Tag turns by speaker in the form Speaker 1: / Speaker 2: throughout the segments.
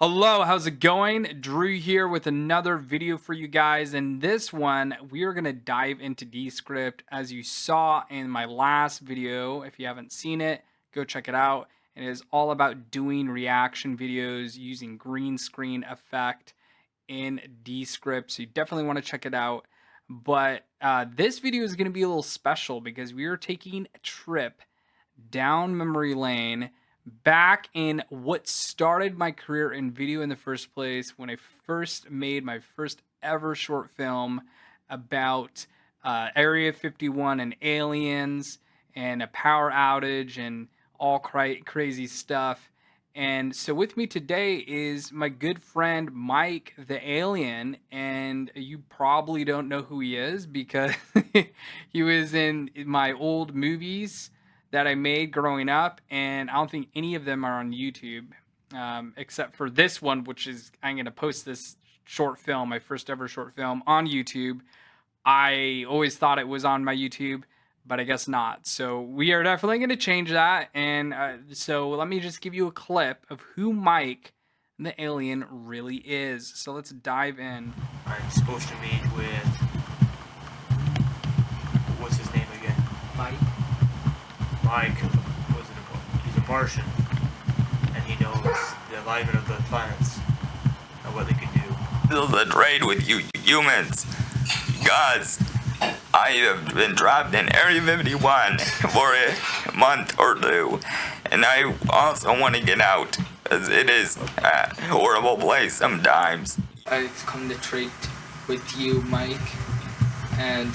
Speaker 1: Hello, how's it going? Drew here with another video for you guys. In this one, we are going to dive into Descript. As you saw in my last video, if you haven't seen it, go check it out. It is all about doing reaction videos using green screen effect in Descript. So you definitely want to check it out. But this video is going to be a little special because we are taking a trip down memory lane back in what started my career in video in the first place, when I first made my first ever short film about Area 51 and aliens and a power outage and all crazy stuff. And so with me today is my good friend Myke the Alien, and you probably don't know who he is because he was in my old movies that I made growing up, and I don't think any of them are on YouTube, except for this one, which is, I'm going to post this short film, my first ever short film, on YouTube. I always thought it was on my YouTube, but I guess not. So we are definitely going to change that. And so let me just give you a clip of who Myke the Alien really is. So let's dive in.
Speaker 2: I'm supposed to meet with, what's his name again? Myke, what's it called? He's a Martian, and he knows the alignment of the planets and what they can do.
Speaker 3: Build a trade with you humans, because I have been trapped in Area 51 for a month or two, and I also want to get out, because it is a horrible place sometimes.
Speaker 4: I've come to trade with you, Myke, and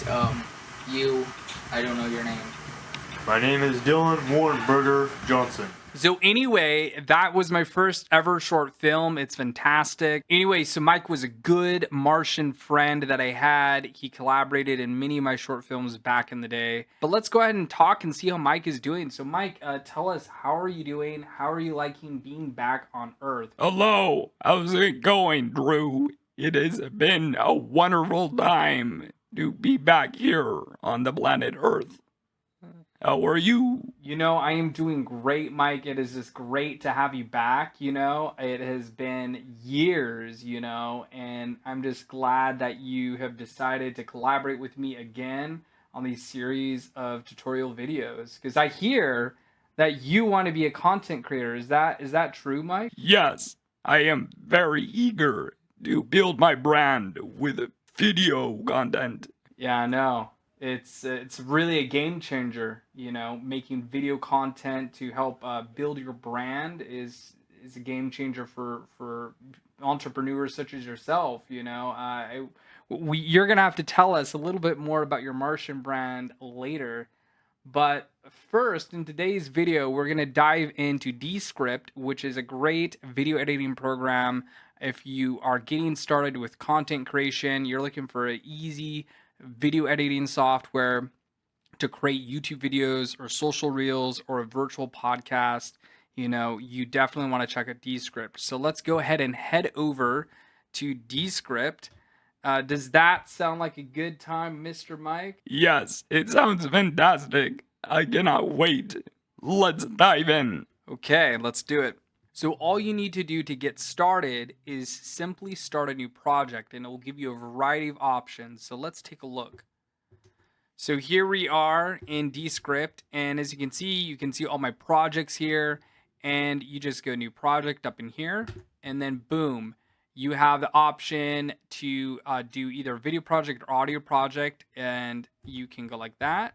Speaker 4: I don't know your name.
Speaker 2: My name is Dylan Warrenberger Johnson.
Speaker 1: So anyway, that was my first ever short film. It's fantastic. Anyway, so Myke was a good Martian friend that I had. He collaborated in many of my short films back in the day. But let's go ahead and talk and see how Myke is doing. So Myke, tell us, how are you doing? How are you liking being back on Earth?
Speaker 5: Hello, how's it going, Drew? It has been a wonderful time to be back here on the planet Earth. How are you?
Speaker 1: You know, I am doing great, Myke. It is just great to have you back. You know, it has been years, and I'm just glad that you have decided to collaborate with me again on these series of tutorial videos. Because I hear that you want to be a content creator. Is that true, Myke?
Speaker 5: Yes, I am very eager to build my brand with video content.
Speaker 1: Yeah, I know. It's really a game changer, making video content to help build your brand is a game changer for entrepreneurs such as yourself. You're gonna have to tell us a little bit more about your Martian brand later, but first, in today's video, we're gonna dive into Descript, which is a great video editing program. If you are getting started with content creation, you're looking for an easy video editing software to create YouTube videos or social reels or a virtual podcast, you definitely want to check out Descript. So let's go ahead and head over to Descript. Does that sound like a good time, Mr. Myke?
Speaker 5: Yes, it sounds fantastic. I cannot wait. Let's dive in.
Speaker 1: Okay, let's do it. So all you need to do to get started is simply start a new project, and it will give you a variety of options. So let's take a look. So here we are in Descript, and as you can see all my projects here, and you just go new project up in here, and then boom, you have the option to do either a video project or audio project, and you can go like that.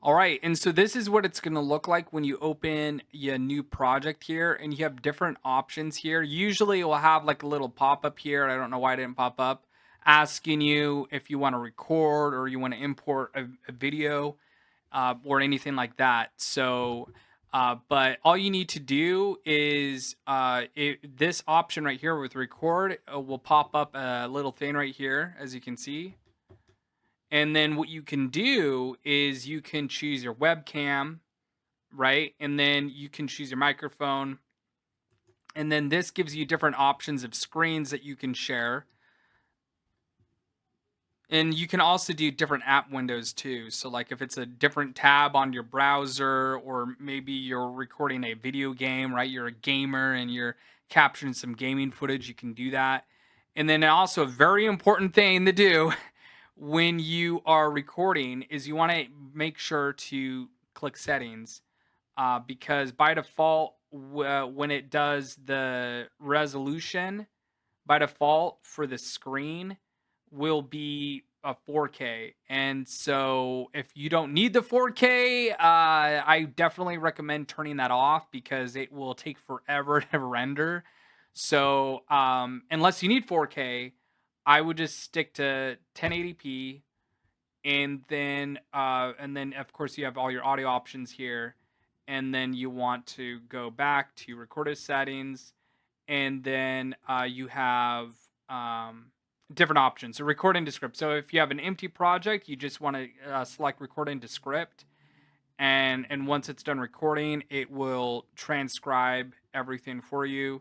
Speaker 1: All right, and so this is what it's going to look like when you open your new project here, and you have different options here. Usually it will have like a little pop-up here. I don't know why it didn't pop up, asking you if you want to record or you want to import a video or anything like that. So, but all you need to do is this option right here with record will pop up a little thing right here, as you can see. And then what you can do is you can choose your webcam, right? And then you can choose your microphone. And then this gives you different options of screens that you can share. And you can also do different app windows too. So like if it's a different tab on your browser, or maybe you're recording a video game, right? You're a gamer and you're capturing some gaming footage, you can do that. And then also a very important thing to do when you are recording is you want to make sure to click settings, because by default, when it does the resolution, by default for the screen will be a 4K. And so if you don't need the 4K, I definitely recommend turning that off because it will take forever to render. So unless you need 4K, I would just stick to 1080p, and then of course you have all your audio options here, and then you want to go back to recorded settings, and then you have different options. So record in Descript. So if you have an empty project, you just want to select record in Descript, and once it's done recording, it will transcribe everything for you.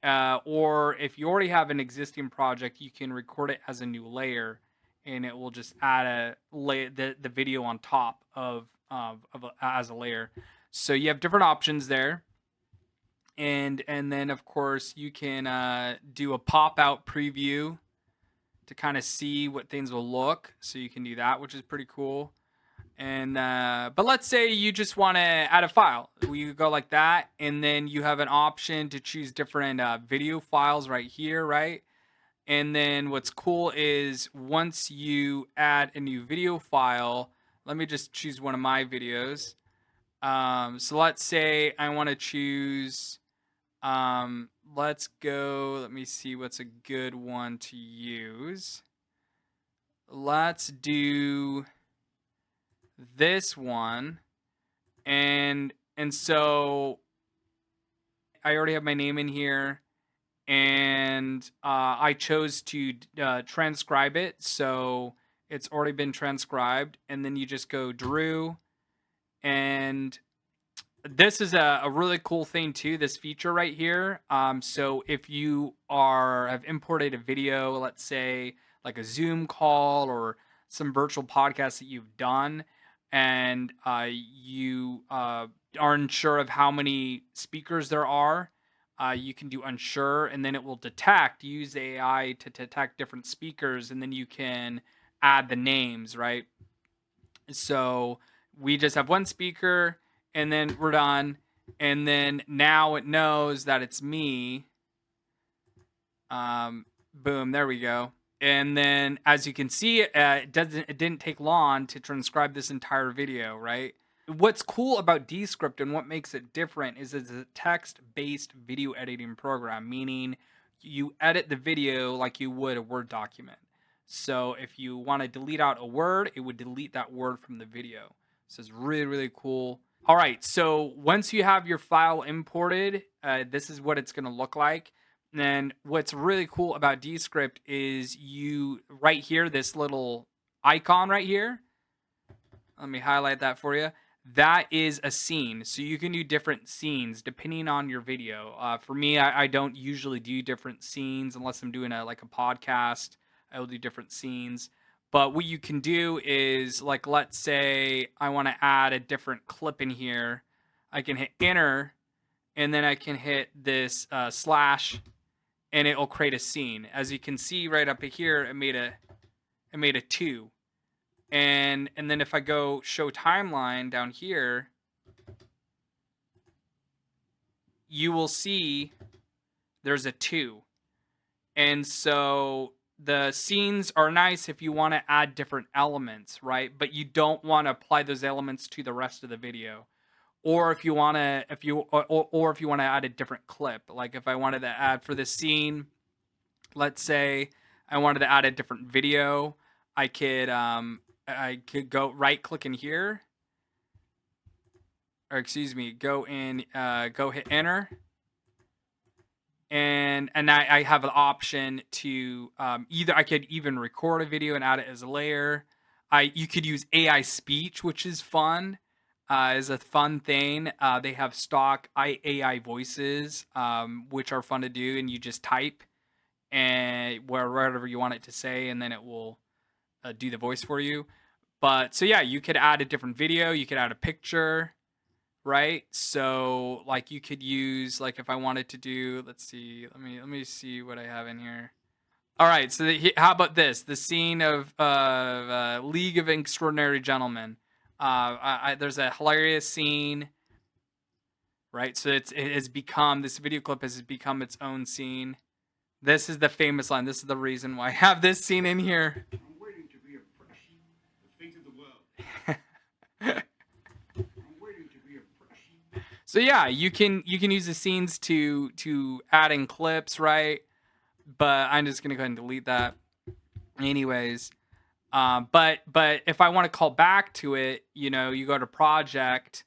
Speaker 1: Or if you already have an existing project, you can record it as a new layer, and it will just add the video on top as a layer. So you have different options there. And then of course you can do a pop out preview to kind of see what things will look. So you can do that, which is pretty cool. And but let's say you just want to add a file. You go like that, and then you have an option to choose different video files right here, right? And then what's cool is once you add a new video file, let me just choose one of my videos. So let's say I want to choose, let's go, let me see what's a good one to use. Let's do this one. And so I already have my name in here, and I chose to transcribe it, so it's already been transcribed. And then you just go Drew, and this is a really cool thing too, this feature right here. So if you have imported a video, let's say like a Zoom call or some virtual podcast that you've done, and you are unsure of how many speakers there are, you can do unsure, and then it will use AI to detect different speakers, and then you can add the names, right? So we just have one speaker, and then we're done. And then now it knows that it's me. Boom, there we go. And then as you can see, it didn't take long to transcribe this entire video, right? What's cool about Descript and what makes it different is it's a text-based video editing program, meaning you edit the video like you would a Word document. So if you want to delete out a word, it would delete that word from the video. So it's really, really cool. All right, so once you have your file imported, this is what it's going to look like. And then what's really cool about Descript is right here, this little icon right here. Let me highlight that for you. That is a scene. So you can do different scenes depending on your video. For me, I don't usually do different scenes unless I'm doing like a podcast. I will do different scenes. But what you can do is, like, let's say I want to add a different clip in here. I can hit enter, and then I can hit this slash, and it will create a scene. As you can see right up here, it made a 2. And then if I go show timeline down here, you will see there's a 2. And so the scenes are nice if you want to add different elements, right? But you don't want to apply those elements to the rest of the video. Or if you want to, if you want to add a different clip, like if I wanted to add for this scene, let's say I wanted to add a different video, I could go right click in here, or excuse me, go hit enter. And I have an option to either I could even record a video and add it as a layer. You could use AI speech, which is fun. Is a fun thing. They have stock AI voices, which are fun to do, and you just type and wherever you want it to say, and then it will do the voice for you. But so yeah, you could add a different video. You could add a picture, right? So like you could use, like if I wanted to do, let's see, let me see what I have in here. All right, so how about this? The scene of League of Extraordinary Gentlemen. There's a hilarious scene, right? So it has become, this video clip has become its own scene. This is the famous line. This is the reason why I have this scene in here.
Speaker 6: I'm waiting to be a fraction the fate of the world. I'm waiting to be a fraction.
Speaker 1: So yeah, you can use the scenes to add in clips, right? But I'm just gonna go ahead and delete that. Anyways, but if I want to call back to it, you know, you go to project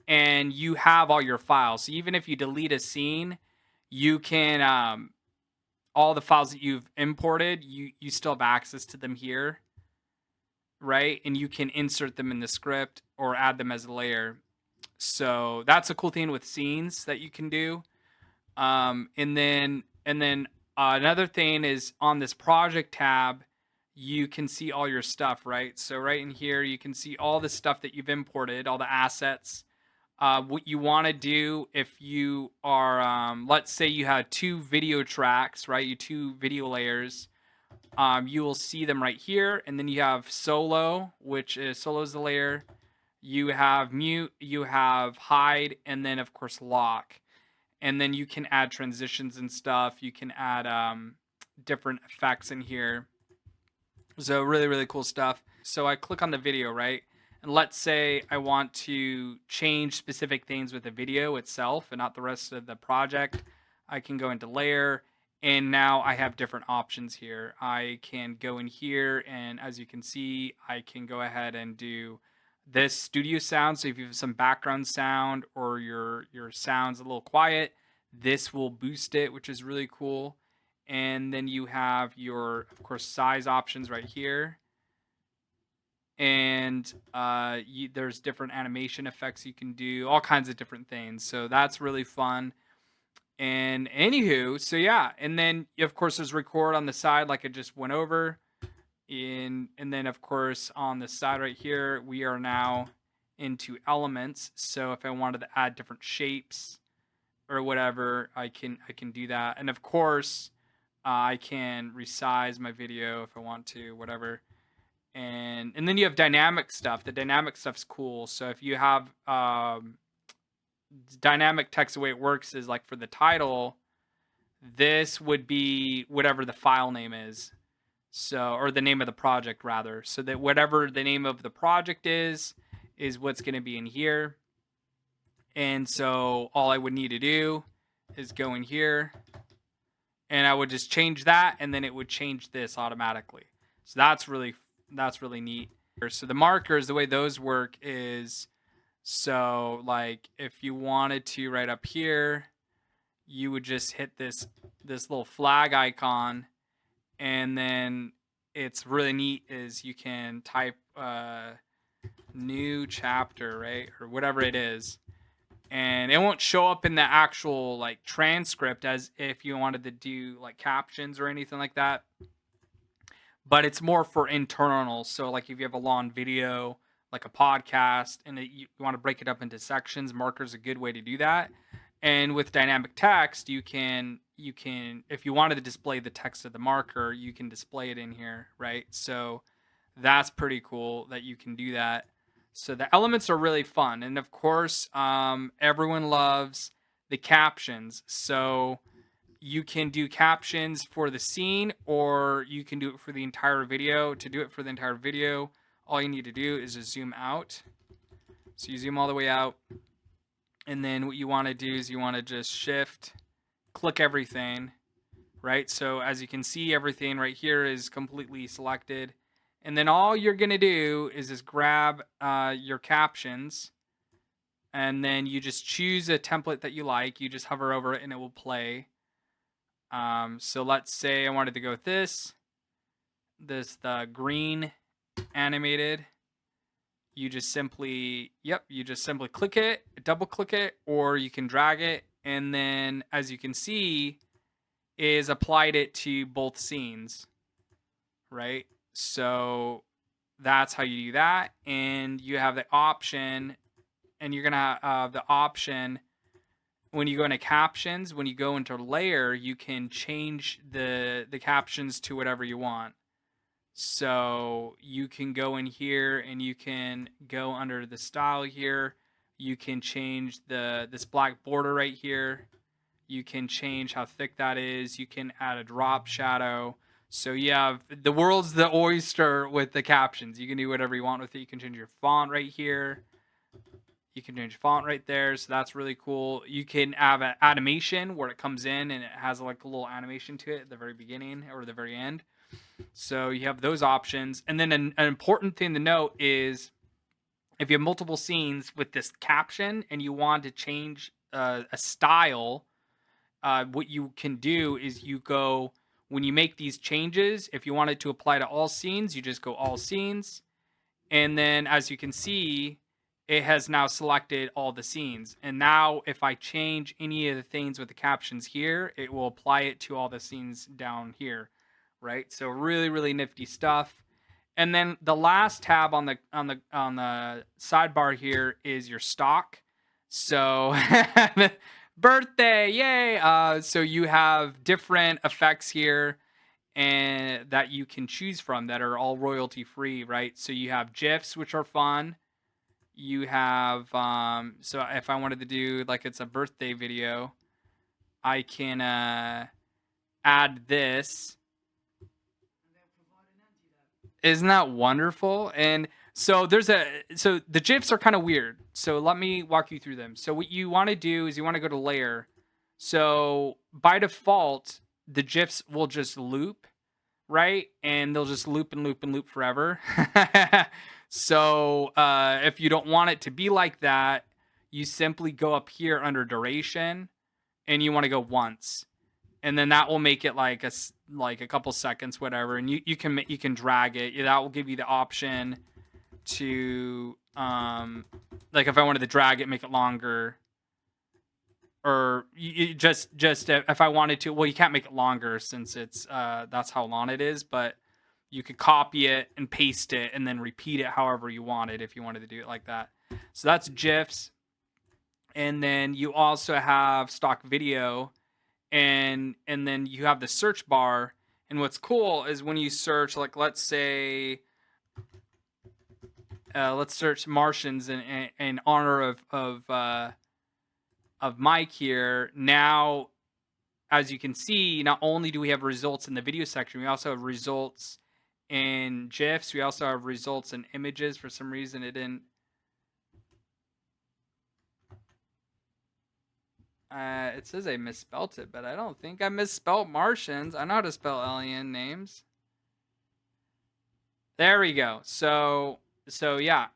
Speaker 1: and you have all your files. So even if you delete a scene, you can all the files that you've imported, you still have access to them here, right? And you can insert them in the script or add them as a layer. So that's a cool thing with scenes that you can do. And then another thing is on this project tab, you can see all your stuff, right? So right in here, you can see all the stuff that you've imported, all the assets. What you want to do if you are, let's say you had 2 video tracks, right? You 2 video layers. You will see them right here, and then you have solo, which is solo's the layer. You have mute, you have hide, and then of course lock. And then you can add transitions and stuff. You can add different effects in here. So really, really cool stuff. So I click on the video, right? And let's say I want to change specific things with the video itself and not the rest of the project. I can go into layer, and now I have different options here. I can go in here, and as you can see, I can go ahead and do this studio sound. So if you have some background sound or your sound's a little quiet, this will boost it, which is really cool. And then you have your, of course, size options right here. And there's different animation effects you can do, all kinds of different things. So that's really fun. And anywho, so yeah, and then of course there's record on the side, like I just went over. And then of course on the side right here, we are now into elements. So if I wanted to add different shapes or whatever, I can do that. And of course, I can resize my video if I want to, whatever. And then you have dynamic stuff. The dynamic stuff's cool. So if you have dynamic text, the way it works is like for the title, this would be whatever the file name is. So, or the name of the project rather. So that whatever the name of the project is what's going to be in here. And so all I would need to do is go in here and I would just change that, and then it would change this automatically. So that's really neat. So the markers, the way those work is, so like if you wanted to right up here, you would just hit this little flag icon, and then it's really neat is you can type new chapter, right, or whatever it is, and it won't show up in the actual like transcript as if you wanted to do like captions or anything like that, but it's more for internal. So like if you have a long video like a podcast and you want to break it up into sections, marker's a good way to do that. And with dynamic text, you can if you wanted to display the text of the marker, you can display it in here, right? So that's pretty cool that you can do that. So the elements are really fun. And of course, everyone loves the captions. So you can do captions for the scene, or you can do it for the entire video. To do it for the entire video, all you need to do is just zoom out. So you zoom all the way out. And then what you want to do is you want to just shift, click everything, right? So as you can see, everything right here is completely selected. And then all you're going to do is just grab your captions, and then you just choose a template that you like. You just hover over it and it will play. So let's say I wanted to go with the green animated. You just simply, click it, double click it, or you can drag it. And then as you can see, is applied it to both scenes, right? So that's how you do that. And you have the option, and you're gonna have the option when you go into captions. When you go into layer, you can change the captions to whatever you want. So you can go in here and you can go under the style here. You can change this black border right here. You can change how thick that is. You can add a drop shadow. So you have the world's the oyster with the captions. You can do whatever you want with it. You can change your font right here. You can change font right there. So that's really cool. You can have an animation where it comes in and it has like a little animation to it at the very beginning or the very end. So you have those options. And then an important thing to note is if you have multiple scenes with this caption and you want to change a style, what you can do is you go, when you make these changes, if you want it to apply to all scenes, you just go all scenes. And then as you can see, it has now selected all the scenes. And now if I change any of the things with the captions here, it will apply it to all the scenes down here, right? So really, really nifty stuff. And then the last tab on the sidebar here is your stock. So birthday, yay! So you have different effects here and that you can choose from that are all royalty free, right? So you have GIFs, which are fun. You have so if I wanted to do like it's a birthday video, I can add this. Isn't that wonderful? And so so the GIFs are kind of weird. So let me walk you through them. So what you want to do is you want to go to layer. So by default, the GIFs will just loop, right? And they'll just loop and loop and loop forever. So if you don't want it to be like that, you simply go up here under duration and you want to go once. And then that will make it like a couple seconds, whatever. And you can drag it. That will give you the option to like if I wanted to drag it, make it longer, or you just if I wanted to. Well, you can't make it longer since it's that's how long it is. But you could copy it and paste it and then repeat it however you wanted if you wanted to do it like that. So that's GIFs. And then you also have stock video. And then you have the search bar, and what's cool is when you search, like let's say let's search Martians in honor of Myke here. Now as you can see, not only do we have results in the video section, we also have results in GIFs. We also have results in images. For some reason it didn't it says I misspelt it, but I don't think I misspelled Martians. I know how to spell alien names. There we go. So yeah,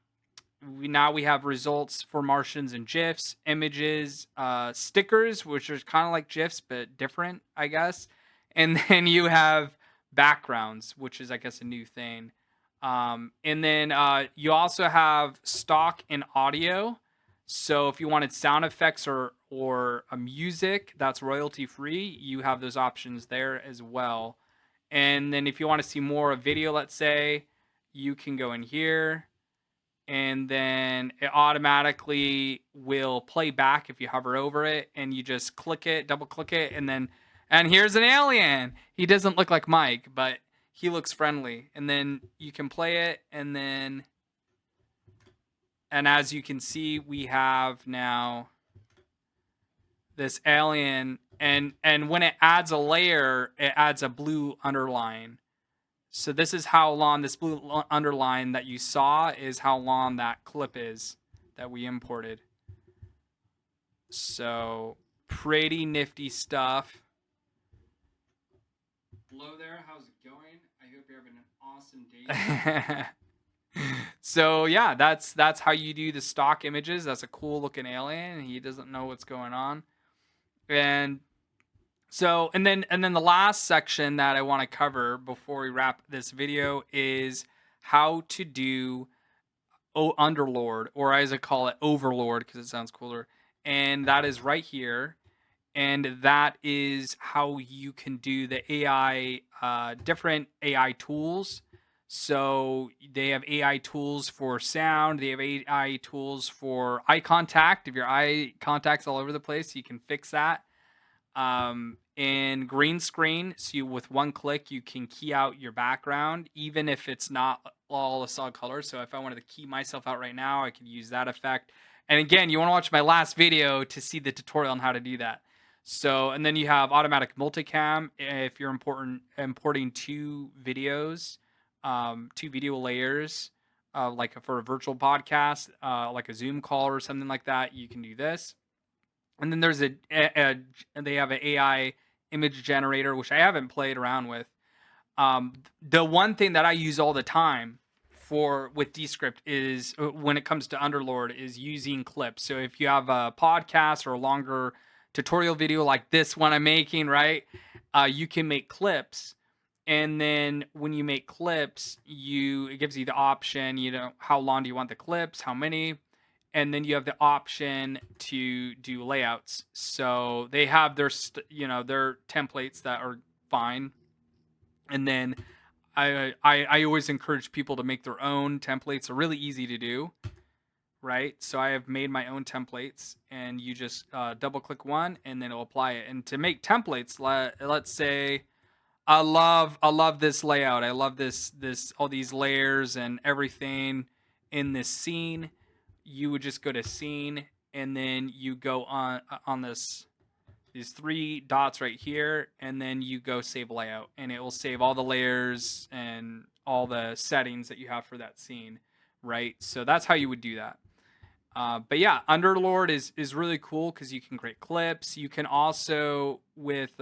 Speaker 1: now we have results for Martians and GIFs, images, stickers, which are kind of like GIFs but different, I guess. And then you have backgrounds, which is I guess a new thing. And then you also have stock and audio. So if you wanted sound effects or a music that's royalty free, you have those options there as well. And then if you want to see more of video, let's say, you can go in here and then it automatically will play back if you hover over it and you just click it, double click it, and here's an alien. He doesn't look like Myke, but he looks friendly. And then you can play it and as you can see, we have now this alien, and when it adds a layer, it adds a blue underline. So this is how long this blue underline that you saw is how long that clip is that we imported. So pretty nifty stuff. Hello there, how's it going? I hope you're having an awesome day. So yeah, that's how you do the stock images. That's a cool looking alien. He doesn't know what's going on. And so and then the last section that I want to cover before we wrap this video is how to do Underlord, or as I call it, Overlord, because it sounds cooler. And that is right here. And that is how you can do the AI, different AI tools. So they have AI tools for sound. They have AI tools for eye contact. If your eye contact's all over the place, you can fix that. And green screen, so with one click you can key out your background, even if it's not all a solid color. So if I wanted to key myself out right now, I could use that effect. And again, you want to watch my last video to see the tutorial on how to do that. So, and then you have automatic multicam if you're importing two videos, two video layers, like for a virtual podcast, like a Zoom call or something like that. You can do this. And then there's they have an AI image generator, which I haven't played around with. The one thing that I use all the time with Descript is when it comes to Underlord is using clips. So if you have a podcast or a longer tutorial video like this one I'm making, right? You can make clips. And then when you make clips, it gives you the option, how long do you want the clips, how many, and then you have the option to do layouts. So they have their templates that are fine. And then I always encourage people to make their own templates. They're really easy to do, right? So I have made my own templates, and you just double click one and then it'll apply it. And to make templates, let's say I love this layout. I love this all these layers and everything in this scene. You would just go to scene, and then you go on these three dots right here, and then you go save layout, and it will save all the layers and all the settings that you have for that scene, right? So that's how you would do that. But yeah, Underlord is really cool because you can create clips. You can also with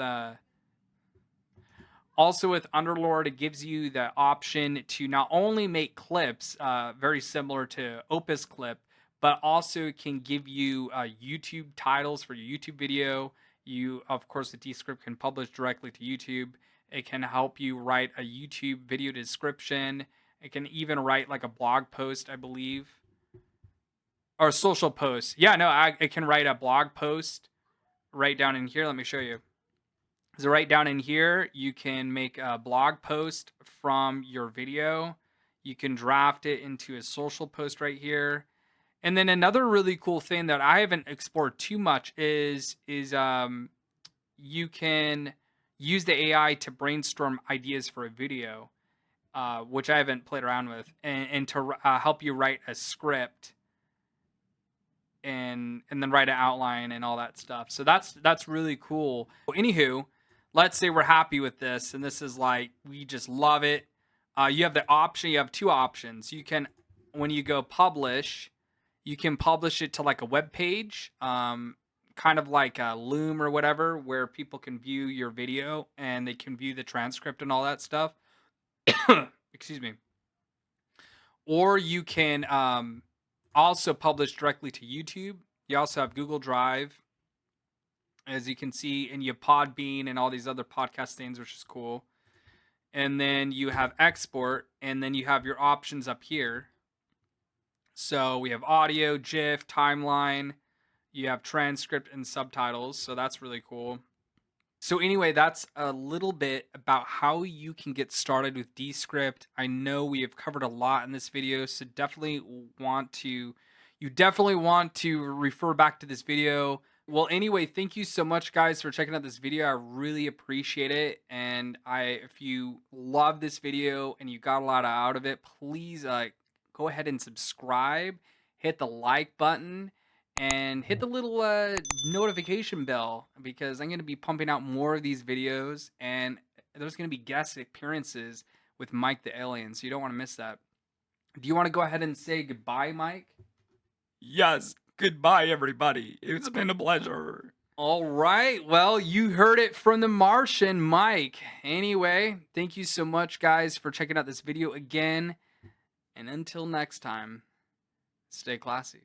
Speaker 1: Underlord, it gives you the option to not only make clips very similar to Opus Clip, but also can give you YouTube titles for your YouTube video. Of course, the Descript can publish directly to YouTube. It can help you write a YouTube video description. It can even write like a blog post, I believe, or a social post. Yeah, no, it can write a blog post right down in here. Let me show you. So right down in here, you can make a blog post from your video. You can draft it into a social post right here. And then another really cool thing that I haven't explored too much is you can use the AI to brainstorm ideas for a video, which I haven't played around with, and to help you write a script and then write an outline and all that stuff. So that's really cool. Anywho, let's say we're happy with this, and this is like we just love it. You have the option. You have two options. You can, when you go publish, you can publish it to like a web page, kind of like a Loom or whatever, where people can view your video and they can view the transcript and all that stuff. Excuse me. Or you can also publish directly to YouTube. You also have Google Drive, as you can see, and you have Podbean and all these other podcast things, which is cool. And then you have export, and then you have your options up here. So we have audio, GIF, timeline, you have transcript and subtitles. So that's really cool. So anyway, that's a little bit about how you can get started with Descript. I know we have covered a lot in this video, so you definitely want to refer back to this video. Well, anyway, thank you so much, guys, for checking out this video. I really appreciate it. And if you love this video and you got a lot out of it, please go ahead and subscribe, hit the like button, and hit the little notification bell, because I'm going to be pumping out more of these videos, and there's going to be guest appearances with Myke the Alien, so you don't want to miss that. Do you want to go ahead and say goodbye, Myke?
Speaker 5: Yes, goodbye, everybody. It's been a pleasure.
Speaker 1: All right. Well, you heard it from the Martian, Myke. Anyway, thank you so much, guys, for checking out this video again. And until next time, stay classy.